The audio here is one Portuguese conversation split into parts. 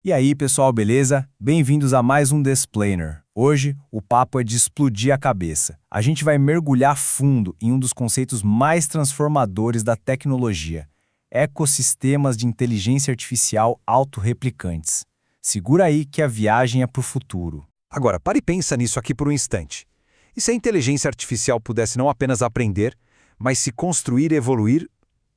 E aí, pessoal, beleza? Bem-vindos a mais um Desplaner. Hoje, o papo é de explodir a cabeça. A gente vai mergulhar fundo em um dos conceitos mais transformadores da tecnologia: ecossistemas de inteligência artificial autorreplicantes. Segura aí que a viagem é para o futuro. Agora, pare e pensa nisso aqui por um instante. E se a inteligência artificial pudesse não apenas aprender, mas se construir e evoluir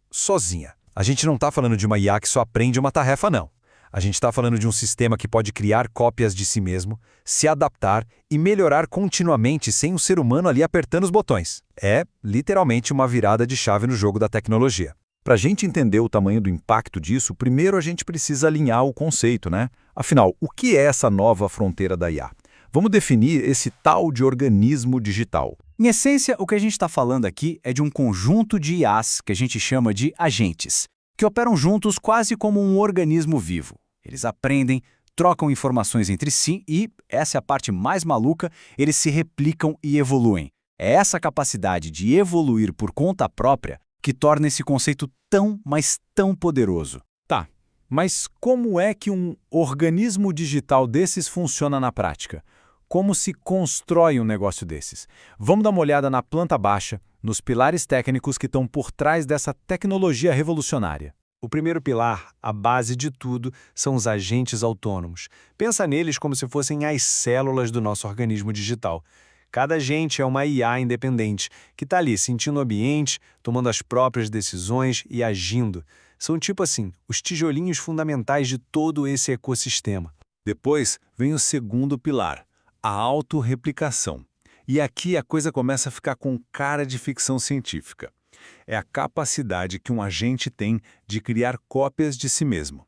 sozinha? A gente não está falando de uma IA que só aprende uma tarefa, não. A gente está falando de um sistema que pode criar cópias de si mesmo, se adaptar e melhorar continuamente sem um ser humano ali apertando os botões. É, literalmente, uma virada de chave no jogo da tecnologia. Para a gente entender o tamanho do impacto disso, primeiro a gente precisa alinhar o conceito, né? Afinal, o que é essa nova fronteira da IA? Vamos definir esse tal de organismo digital. Em essência, o que a gente está falando aqui é de um conjunto de IAs que a gente chama de agentes, que operam juntos quase como um organismo vivo. Eles aprendem, trocam informações entre si e, essa é a parte mais maluca, eles se replicam e evoluem. É essa capacidade de evoluir por conta própria que torna esse conceito tão, mas tão poderoso. Tá, mas como é que um organismo digital desses funciona na prática? Como se constrói um negócio desses? Vamos dar uma olhada na planta baixa, nos pilares técnicos que estão por trás dessa tecnologia revolucionária. O primeiro pilar, a base de tudo, são os agentes autônomos. Pensa neles como se fossem as células do nosso organismo digital. Cada agente é uma IA independente, que está ali sentindo o ambiente, tomando as próprias decisões e agindo. São tipo assim, os tijolinhos fundamentais de todo esse ecossistema. Depois vem o segundo pilar, a autorreplicação. E aqui a coisa começa a ficar com cara de ficção científica. É a capacidade que um agente tem de criar cópias de si mesmo.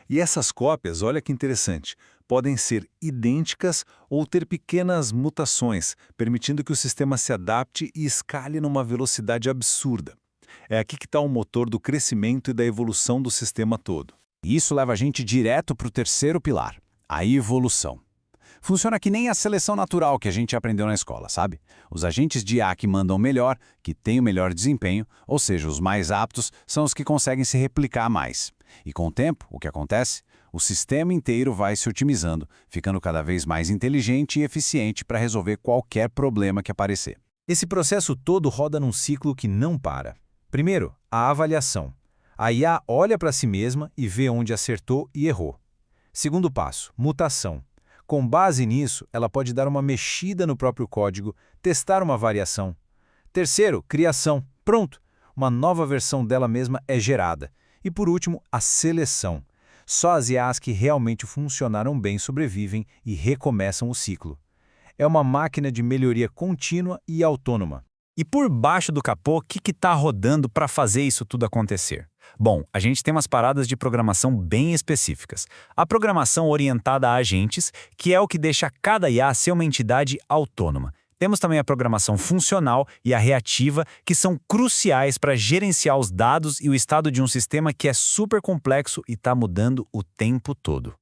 E essas cópias, olha que interessante, podem ser idênticas ou ter pequenas mutações, permitindo que o sistema se adapte e escale numa velocidade absurda. É aqui que está o motor do crescimento e da evolução do sistema todo. E isso leva a gente direto para o terceiro pilar, a evolução. Funciona que nem a seleção natural que a gente aprendeu na escola, sabe? Os agentes de IA que mandam melhor, que têm o melhor desempenho, ou seja, os mais aptos, são os que conseguem se replicar mais. E com o tempo, o que acontece? O sistema inteiro vai se otimizando, ficando cada vez mais inteligente e eficiente para resolver qualquer problema que aparecer. Esse processo todo roda num ciclo que não para. Primeiro, a avaliação. A IA olha para si mesma e vê onde acertou e errou. Segundo passo, mutação. Com base nisso, ela pode dar uma mexida no próprio código, testar uma variação. Terceiro, criação. Pronto, uma nova versão dela mesma é gerada. E por último, a seleção. Só as IAs que realmente funcionaram bem sobrevivem e recomeçam o ciclo. É uma máquina de melhoria contínua e autônoma. E por baixo do capô, o que está rodando para fazer isso tudo acontecer? Bom, a gente tem umas paradas de programação bem específicas. A programação orientada a agentes, que é o que deixa cada IA ser uma entidade autônoma. Temos também a programação funcional e a reativa, que são cruciais para gerenciar os dados e o estado de um sistema que é super complexo e está mudando o tempo todo.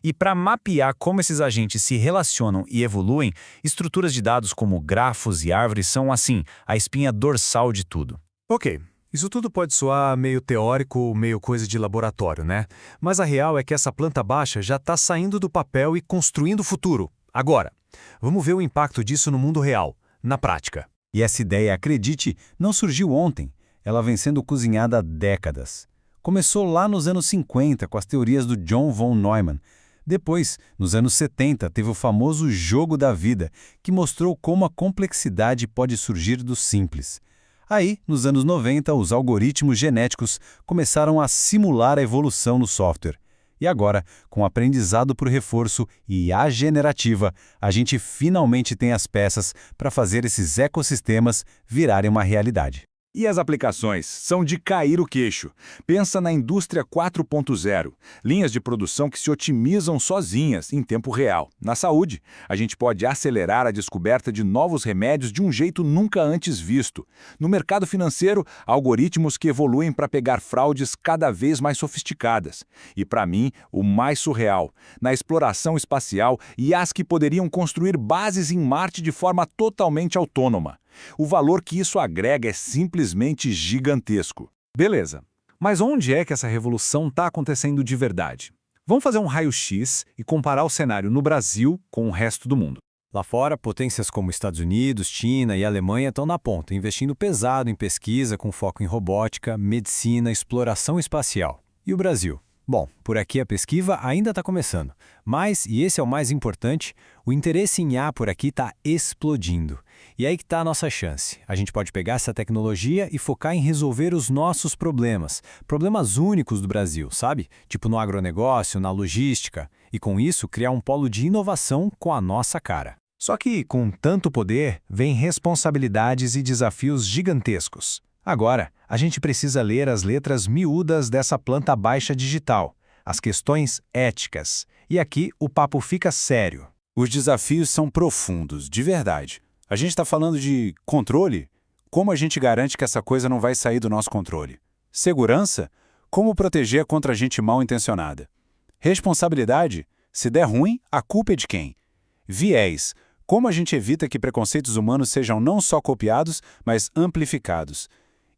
E para mapear como esses agentes se relacionam e evoluem, estruturas de dados como grafos e árvores são, assim, a espinha dorsal de tudo. Ok, isso tudo pode soar meio teórico, meio coisa de laboratório, né? Mas a real é que essa planta baixa já está saindo do papel e construindo o futuro. Agora, vamos ver o impacto disso no mundo real, na prática. E essa ideia, acredite, não surgiu ontem. Ela vem sendo cozinhada há décadas. Começou lá nos anos 50 com as teorias do John von Neumann. Depois, nos anos 70, teve o famoso jogo da vida, que mostrou como a complexidade pode surgir do simples. Aí, nos anos 90, os algoritmos genéticos começaram a simular a evolução no software. E agora, com aprendizado por reforço e IA generativa, a gente finalmente tem as peças para fazer esses ecossistemas virarem uma realidade. E as aplicações são de cair o queixo. Pensa na indústria 4.0, linhas de produção que se otimizam sozinhas em tempo real. Na saúde, a gente pode acelerar a descoberta de novos remédios de um jeito nunca antes visto. No mercado financeiro, algoritmos que evoluem para pegar fraudes cada vez mais sofisticadas. E para mim, o mais surreal, na exploração espacial, IAs que poderiam construir bases em Marte de forma totalmente autônoma. O valor que isso agrega é simplesmente gigantesco. Beleza, mas onde é que essa revolução está acontecendo de verdade? Vamos fazer um raio-x e comparar o cenário no Brasil com o resto do mundo. Lá fora, potências como Estados Unidos, China e Alemanha estão na ponta, investindo pesado em pesquisa com foco em robótica, medicina, exploração espacial. E o Brasil? Bom, por aqui a pesquisa ainda está começando, mas, e esse é o mais importante, o interesse em IA por aqui está explodindo. E aí que está a nossa chance. A gente pode pegar essa tecnologia e focar em resolver os nossos problemas, problemas únicos do Brasil, sabe? Tipo no agronegócio, na logística, e com isso criar um polo de inovação com a nossa cara. Só que, com tanto poder, vem responsabilidades e desafios gigantescos. Agora, a gente precisa ler as letras miúdas dessa planta baixa digital, as questões éticas. E aqui o papo fica sério. Os desafios são profundos, de verdade. A gente está falando de controle? Como a gente garante que essa coisa não vai sair do nosso controle? Segurança? Como proteger contra gente mal intencionada? Responsabilidade? Se der ruim, a culpa é de quem? Viés? Como a gente evita que preconceitos humanos sejam não só copiados, mas amplificados?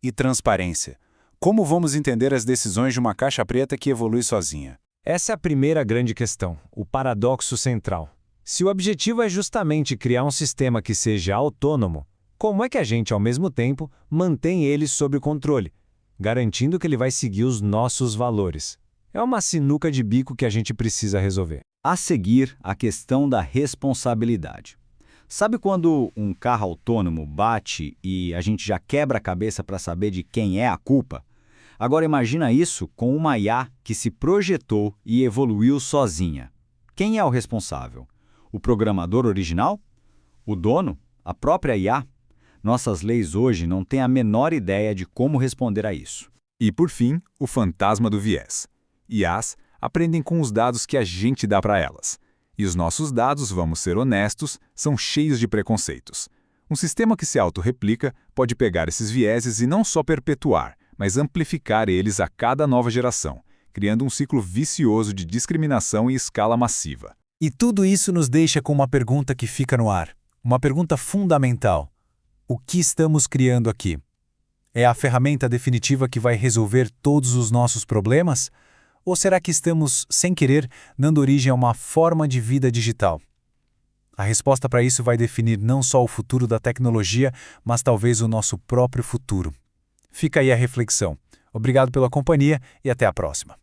E transparência? Como vamos entender as decisões de uma caixa preta que evolui sozinha? Essa é a primeira grande questão, o paradoxo central. Se o objetivo é justamente criar um sistema que seja autônomo, como é que a gente, ao mesmo tempo, mantém ele sob controle, garantindo que ele vai seguir os nossos valores? É uma sinuca de bico que a gente precisa resolver. A seguir, a questão da responsabilidade. Sabe quando um carro autônomo bate e a gente já quebra a cabeça para saber de quem é a culpa? Agora imagina isso com uma IA que se projetou e evoluiu sozinha. Quem é o responsável? O programador original? O dono? A própria IA? Nossas leis hoje não têm a menor ideia de como responder a isso. E, por fim, o fantasma do viés. IAs aprendem com os dados que a gente dá para elas. E os nossos dados, vamos ser honestos, são cheios de preconceitos. Um sistema que se autorreplica pode pegar esses vieses e não só perpetuar, mas amplificar eles a cada nova geração, criando um ciclo vicioso de discriminação em escala massiva. E tudo isso nos deixa com uma pergunta que fica no ar. Uma pergunta fundamental. O que estamos criando aqui? É a ferramenta definitiva que vai resolver todos os nossos problemas? Ou será que estamos, sem querer, dando origem a uma forma de vida digital? A resposta para isso vai definir não só o futuro da tecnologia, mas talvez o nosso próprio futuro. Fica aí a reflexão. Obrigado pela companhia e até a próxima.